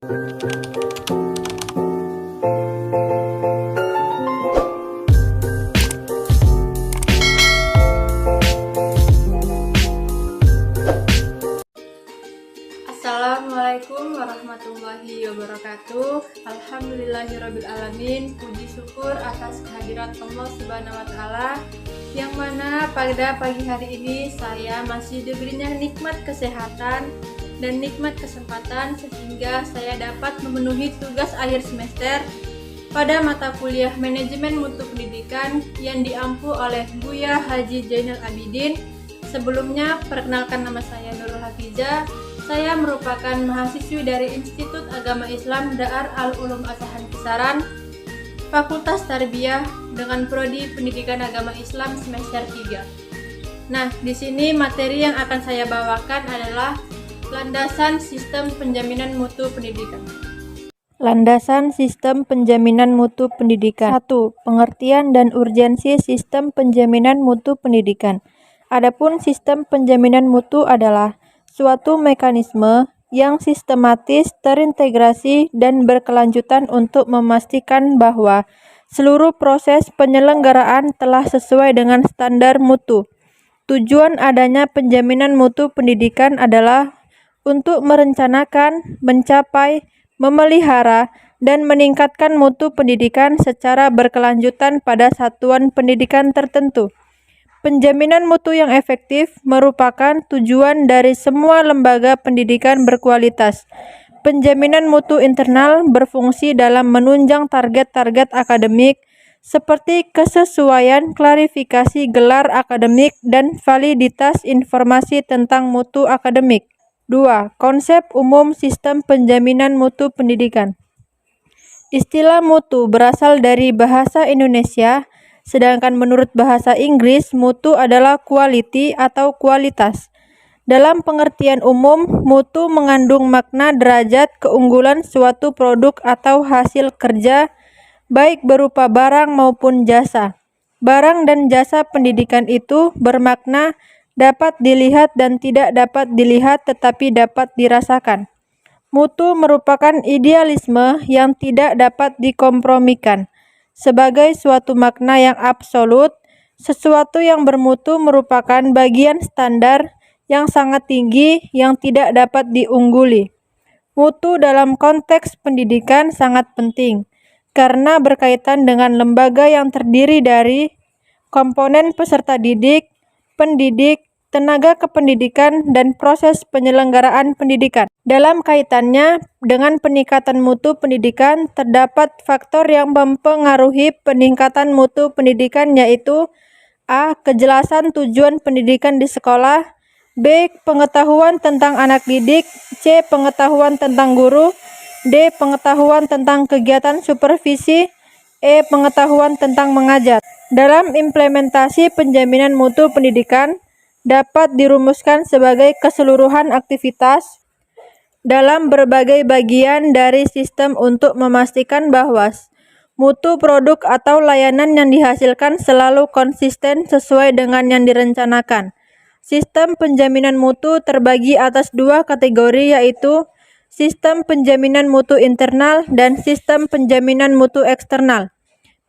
Assalamualaikum warahmatullahi wabarakatuh. Alhamdulillahirrabbilalamin. Puji syukur atas kehadiran Allah Subhanahu wa Ta'ala, yang mana pada pagi hari ini saya masih diberinya nikmat kesehatan dan nikmat kesempatan sehingga saya dapat memenuhi tugas akhir semester pada mata kuliah Manajemen Mutu Pendidikan yang diampu oleh Buya Haji Zainal Abidin. Sebelumnya, perkenalkan, nama saya Nurul Hafizah. Saya merupakan mahasiswi dari Institut Agama Islam Daar Al-Ulum Asahan Kisaran, Fakultas Tarbiyah dengan prodi Pendidikan Agama Islam semester 3. Nah, di sini materi yang akan saya bawakan adalah landasan sistem penjaminan mutu pendidikan. Landasan sistem penjaminan mutu pendidikan. 1. Pengertian dan urgensi sistem penjaminan mutu pendidikan. Adapun sistem penjaminan mutu adalah suatu mekanisme yang sistematis, terintegrasi, dan berkelanjutan untuk memastikan bahwa seluruh proses penyelenggaraan telah sesuai dengan standar mutu. Tujuan adanya penjaminan mutu pendidikan adalah untuk merencanakan, mencapai, memelihara, dan meningkatkan mutu pendidikan secara berkelanjutan pada satuan pendidikan tertentu. Penjaminan mutu yang efektif merupakan tujuan dari semua lembaga pendidikan berkualitas. Penjaminan mutu internal berfungsi dalam menunjang target-target akademik seperti kesesuaian, klarifikasi gelar akademik, dan validitas informasi tentang mutu akademik. 2. Konsep umum sistem penjaminan mutu pendidikan. Istilah mutu berasal dari bahasa Indonesia, sedangkan menurut bahasa Inggris, mutu adalah quality atau kualitas. Dalam pengertian umum, mutu mengandung makna derajat keunggulan suatu produk atau hasil kerja, baik berupa barang maupun jasa. Barang dan jasa pendidikan itu bermakna dapat dilihat dan tidak dapat dilihat tetapi dapat dirasakan. Mutu merupakan idealisme yang tidak dapat dikompromikan. Sebagai suatu makna yang absolut, sesuatu yang bermutu merupakan bagian standar yang sangat tinggi yang tidak dapat diungguli. Mutu dalam konteks pendidikan sangat penting karena berkaitan dengan lembaga yang terdiri dari komponen peserta didik, pendidik, tenaga kependidikan, dan proses penyelenggaraan pendidikan. Dalam kaitannya dengan peningkatan mutu pendidikan, terdapat faktor yang mempengaruhi peningkatan mutu pendidikan, yaitu A. Kejelasan tujuan pendidikan di sekolah, B. Pengetahuan tentang anak didik, C. Pengetahuan tentang guru, D. Pengetahuan tentang kegiatan supervisi, E. Pengetahuan tentang mengajar. Dalam implementasi penjaminan mutu pendidikan, dapat dirumuskan sebagai keseluruhan aktivitas dalam berbagai bagian dari sistem untuk memastikan bahwa mutu produk atau layanan yang dihasilkan selalu konsisten sesuai dengan yang direncanakan. Sistem penjaminan mutu terbagi atas dua kategori, yaitu sistem penjaminan mutu internal dan sistem penjaminan mutu eksternal.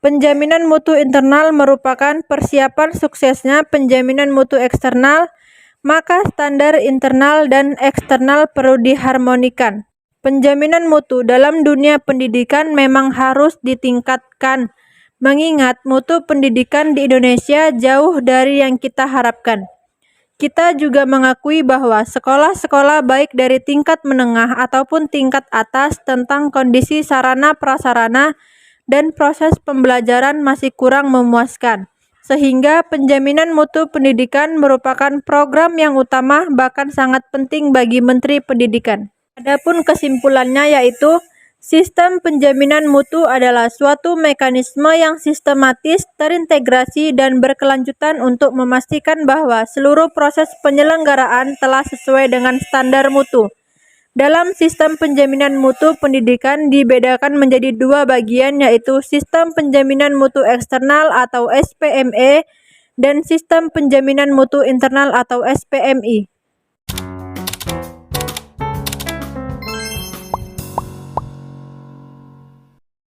Penjaminan mutu internal merupakan persiapan suksesnya penjaminan mutu eksternal, maka standar internal dan eksternal perlu diharmonikan. Penjaminan mutu dalam dunia pendidikan memang harus ditingkatkan, mengingat mutu pendidikan di Indonesia jauh dari yang kita harapkan. Kita juga mengakui bahwa sekolah-sekolah baik dari tingkat menengah ataupun tingkat atas tentang kondisi sarana prasarana dan proses pembelajaran masih kurang memuaskan, sehingga penjaminan mutu pendidikan merupakan program yang utama bahkan sangat penting bagi Menteri Pendidikan. Adapun kesimpulannya yaitu sistem penjaminan mutu adalah suatu mekanisme yang sistematis, terintegrasi, dan berkelanjutan untuk memastikan bahwa seluruh proses penyelenggaraan telah sesuai dengan standar mutu. Dalam sistem penjaminan mutu pendidikan dibedakan menjadi dua bagian, yaitu sistem penjaminan mutu eksternal atau SPME dan sistem penjaminan mutu internal atau SPMI.